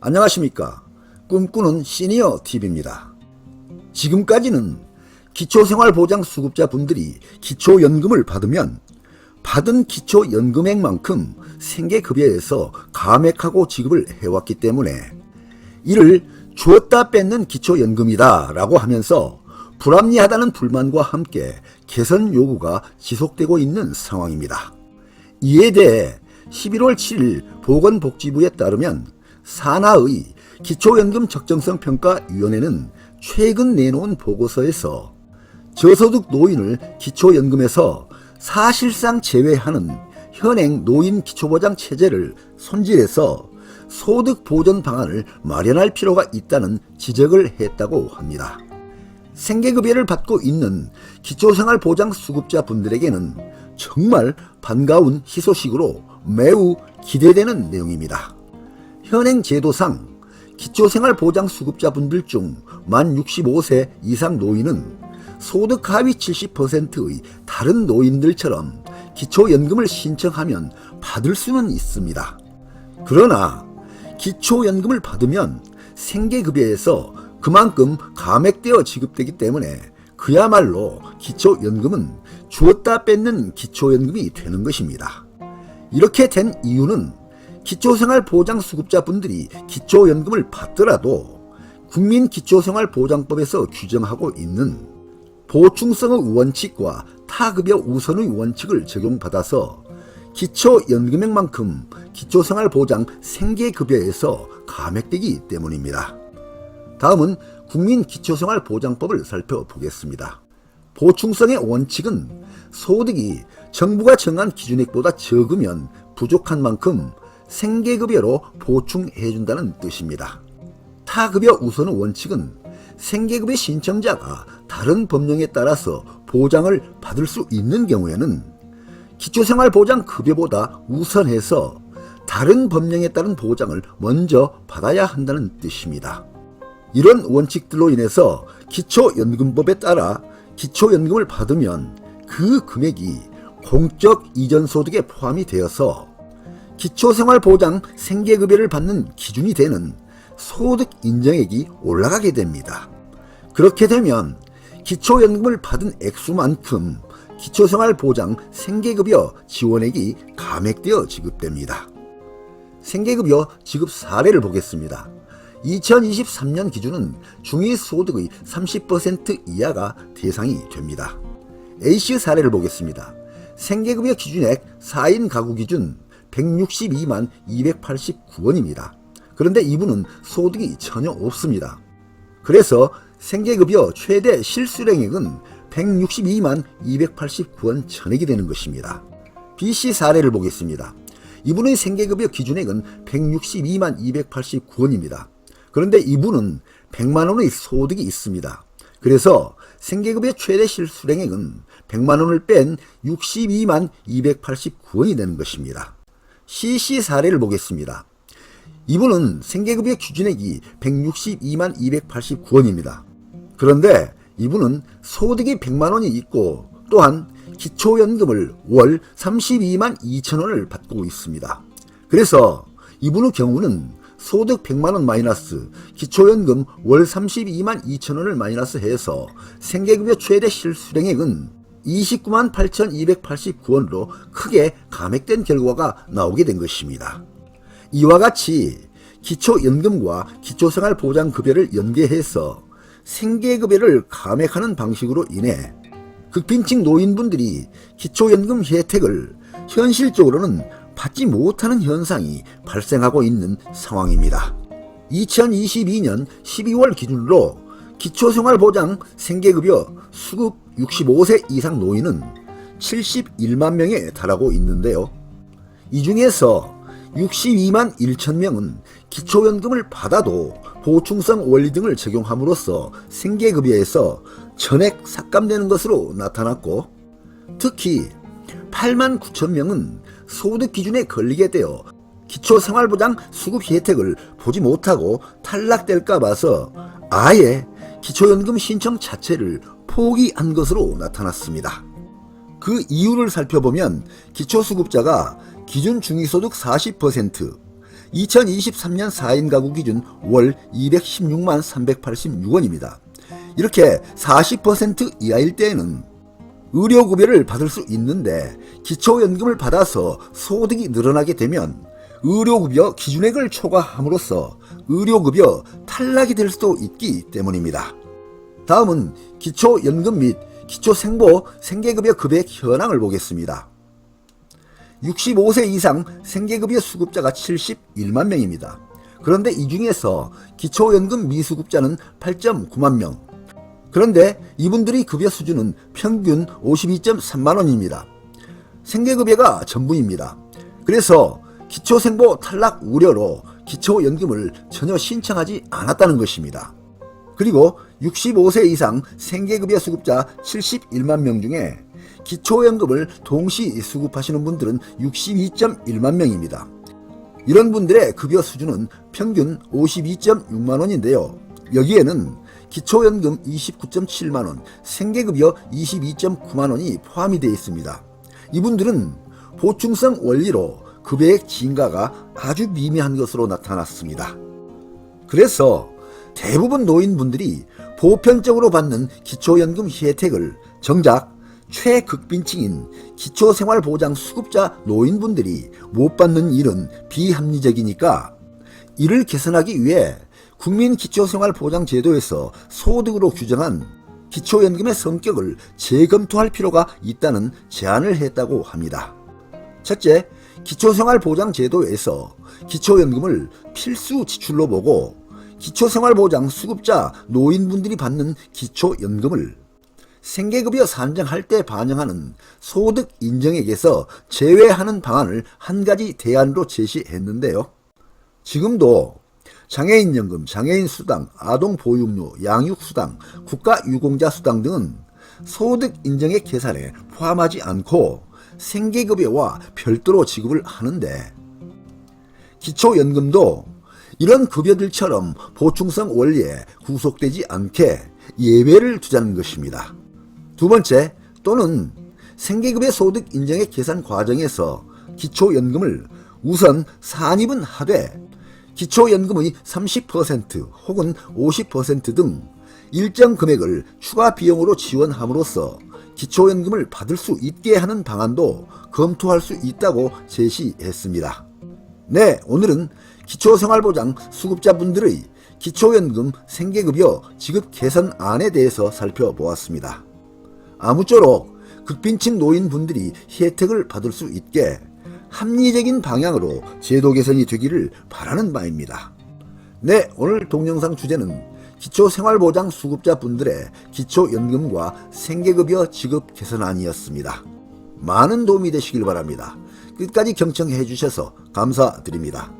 안녕하십니까. 꿈꾸는 시니어 TV입니다. 지금까지는 기초생활보장수급자분들이 기초연금을 받으면 받은 기초연금액만큼 생계급여에서 감액하고 지급을 해왔기 때문에 이를 주었다 뺏는 기초연금이다 라고 하면서 불합리하다는 불만과 함께 개선 요구가 지속되고 있는 상황입니다. 이에 대해 11월 7일 보건복지부에 따르면 산하의 기초연금 적정성평가위원회는 최근 내놓은 보고서에서 저소득 노인을 기초연금에서 사실상 제외하는 현행 노인 기초보장 체제를 손질해서 소득 보전 방안을 마련할 필요가 있다는 지적을 했다고 합니다. 생계급여를 받고 있는 기초생활보장수급자분들에게는 정말 반가운 희소식으로 매우 기대되는 내용입니다. 현행 제도상 기초생활보장수급자분들 중 만 65세 이상 노인은 소득 하위 70%의 다른 노인들처럼 기초연금을 신청하면 받을 수는 있습니다. 그러나 기초연금을 받으면 생계급여에서 그만큼 감액되어 지급되기 때문에 그야말로 기초연금은 주었다 뺏는 기초연금이 되는 것입니다. 이렇게 된 이유는 기초생활보장수급자분들이 기초연금을 받더라도 국민기초생활보장법에서 규정하고 있는 보충성의 원칙과 타급여 우선의 원칙을 적용받아서 기초연금액만큼 기초생활보장 생계급여에서 감액되기 때문입니다. 다음은 국민기초생활보장법을 살펴보겠습니다. 보충성의 원칙은 소득이 정부가 정한 기준액보다 적으면 부족한 만큼 생계급여로 보충해준다는 뜻입니다. 타급여 우선의 원칙은 생계급여 신청자가 다른 법령에 따라서 보장을 받을 수 있는 경우에는 기초생활보장급여보다 우선해서 다른 법령에 따른 보장을 먼저 받아야 한다는 뜻입니다. 이런 원칙들로 인해서 기초연금법에 따라 기초연금을 받으면 그 금액이 공적 이전소득에 포함이 되어서 기초생활보장 생계급여를 받는 기준이 되는 소득 인정액이 올라가게 됩니다. 그렇게 되면 기초연금을 받은 액수만큼 기초생활보장 생계급여 지원액이 감액되어 지급됩니다. 생계급여 지급 사례를 보겠습니다. 2023년 기준은 중위소득의 30% 이하가 대상이 됩니다. A씨 사례를 보겠습니다. 생계급여 기준액 4인 가구 기준 162만 289원입니다. 그런데 이분은 소득이 전혀 없습니다. 그래서 생계급여 최대 실수령액은 162만 289원 전액이 되는 것입니다. B씨 사례를 보겠습니다. 이분의 생계급여 기준액은 162만 289원입니다. 그런데 이분은 100만원의 소득이 있습니다. 그래서 생계급여 최대 실수령액은 100만원을 뺀 62만 289원이 되는 것입니다. C씨 사례를 보겠습니다. 이분은 생계급여 기준액이 162만 289원입니다. 그런데 이분은 소득이 100만원이 있고 또한 기초연금을 월 32만 2천원을 받고 있습니다. 그래서 이분의 경우는 소득 100만원 마이너스 기초연금 월 32만 2천원을 마이너스 해서 생계급여 최대 실수령액은 29만 8,289원으로 크게 감액된 결과가 나오게 된 것입니다. 이와 같이 기초연금과 기초생활보장급여를 연계해서 생계급여를 감액하는 방식으로 인해 극빈층 노인분들이 기초연금 혜택을 현실적으로는 받지 못하는 현상이 발생하고 있는 상황입니다. 2022년 12월 기준으로 기초생활보장 생계급여 수급 65세 이상 노인은 71만 명에 달하고 있는데요. 이 중에서 62만 1천 명은 기초연금을 받아도 보충성 원리 등을 적용함으로써 생계급여에서 전액 삭감되는 것으로 나타났고, 특히 8만 9천 명은 소득 기준에 걸리게 되어 기초생활보장 수급 혜택을 보지 못하고 탈락될까 봐서 아예 기초연금 신청 자체를 포기한 것으로 나타났습니다. 그 이유를 살펴보면 기초수급자가 기준 중위소득 40%, 2023년 4인 가구 기준 월 216만 386원입니다. 이렇게 40% 이하일 때에는 의료급여를 받을 수 있는데 기초연금을 받아서 소득이 늘어나게 되면 의료급여 기준액을 초과함으로써 의료급여 탈락이 될 수도 있기 때문입니다. 다음은 기초연금 및 기초생보 생계급여 금액 현황을 보겠습니다. 65세 이상 생계급여 수급자가 71만 명입니다. 그런데 이 중에서 기초연금 미수급자는 8.9만 명. 그런데 이분들의 급여 수준은 평균 52.3만원입니다. 생계급여가 전부입니다. 그래서 기초생보 탈락 우려로 기초연금을 전혀 신청하지 않았다는 것입니다. 그리고 65세 이상 생계급여 수급자 71만 명 중에 기초연금을 동시 수급하시는 분들은 62.1만 명입니다. 이런 분들의 급여 수준은 평균 52.6만 원인데요. 여기에는 기초연금 29.7만 원, 생계급여 22.9만 원이 포함이 되어 있습니다. 이분들은 보충성 원리로 급여액 증가가 아주 미미한 것으로 나타났습니다. 그래서 대부분 노인분들이 보편적으로 받는 기초연금 혜택을 정작 최극빈층인 기초생활보장 수급자 노인분들이 못 받는 일은 비합리적이니까 이를 개선하기 위해 국민기초생활보장제도에서 소득으로 규정한 기초연금의 성격을 재검토할 필요가 있다는 제안을 했다고 합니다. 첫째, 기초생활보장제도에서 기초연금을 필수 지출로 보고 기초생활보장 수급자 노인분들이 받는 기초연금을 생계급여 산정할 때 반영하는 소득 인정액에서 제외하는 방안을 한 가지 대안으로 제시했는데요. 지금도 장애인연금, 장애인수당, 아동보육료, 양육수당, 국가유공자수당 등은 소득 인정액 계산에 포함하지 않고 생계급여와 별도로 지급을 하는데 기초연금도 이런 급여들처럼 보충성 원리에 구속되지 않게 예외를 두자는 것입니다. 두 번째, 또는 생계급여 소득 인정액 계산 과정에서 기초연금을 우선 산입은 하되 기초연금의 30% 혹은 50% 등 일정 금액을 추가 비용으로 지원함으로써 기초연금을 받을 수 있게 하는 방안도 검토할 수 있다고 제시했습니다. 네, 오늘은 기초생활보장 수급자분들의 기초연금 생계급여 지급 개선안에 대해서 살펴보았습니다. 아무쪼록 극빈층 노인분들이 혜택을 받을 수 있게 합리적인 방향으로 제도 개선이 되기를 바라는 바입니다. 네, 오늘 동영상 주제는 기초생활보장 수급자분들의 기초연금과 생계급여 지급 개선안이었습니다. 많은 도움이 되시길 바랍니다. 끝까지 경청해 주셔서 감사드립니다.